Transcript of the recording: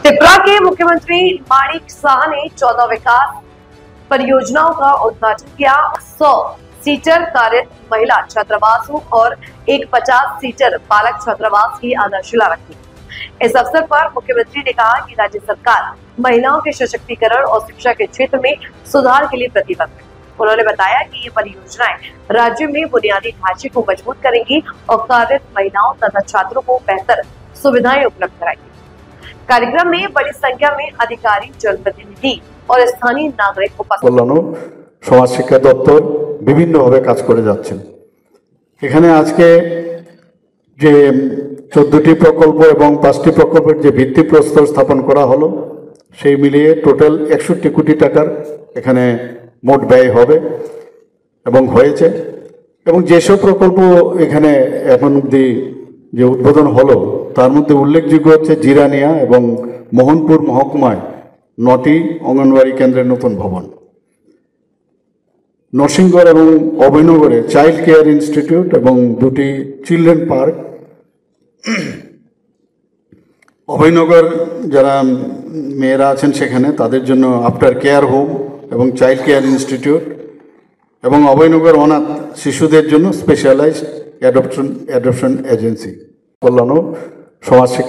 त्रिपुरा के मुख्यमंत्री माणिक शाह ने 14 विकास परियोजनाओं का उद्घाटन किया। 100 सीटर कार्यरत महिला छात्रावासों और एक 50 सीटर बालक छात्रावास की आधारशिला रखी। इस अवसर पर मुख्यमंत्री ने कहा कि राज्य सरकार महिलाओं के सशक्तिकरण और शिक्षा के क्षेत्र में सुधार के लिए प्रतिबद्ध है। उन्होंने बताया कि ये परियोजनाएं राज्य में बुनियादी ढांचे को मजबूत करेंगी और कार्यरत महिलाओं तथा छात्रों को बेहतर सुविधाएं उपलब्ध कराएंगी। कार्यक्रम में बड़ी संख्या में अधिकारी, जनप्रतिनिधि और स्थानीय नागरिक उपस्थित। समाज शिक्षा दफ्तर विभिन्न भावे काज करे जाच्छेन। एखाने आजके जे 14टी प्रकल्प एवं 5टी प्रकल्पेर जे भित्तिप्रस्तर स्थापन करा हलो सेई मिलिए टोटाल 61 कोटी टाकार एखाने मोट व्यय होबे एवं हयेछे एवं जेसब प्रकल्प एखाने एखन अब्दि जे उद्बोधन हलो तार मध्य उल्लेखযোग्য হচ্ছে জিরানিয়া এবং মোহনপুর মহকুমায় 9টি অঙ্গনওয়াড়ি কেন্দ্রের নতুন ভবন, নরসিংগড় এবং অভয়নগরে চাইল্ড কেয়ার ইনস্টিটিউট এবং 2টি চিলড্রেন পার্ক, অভয়নগর যারা মেয়েরা আছেন সেখানে তাদের জন্য আফটার কেয়ার হোম এবং চাইল্ড কেয়ার ইনস্টিটিউট এবং অভয়নগর অনাথ শিশুদের জন্য স্পেশালাইজড অ্যাডপশন এজেন্সি। কল্যাণ সমাজ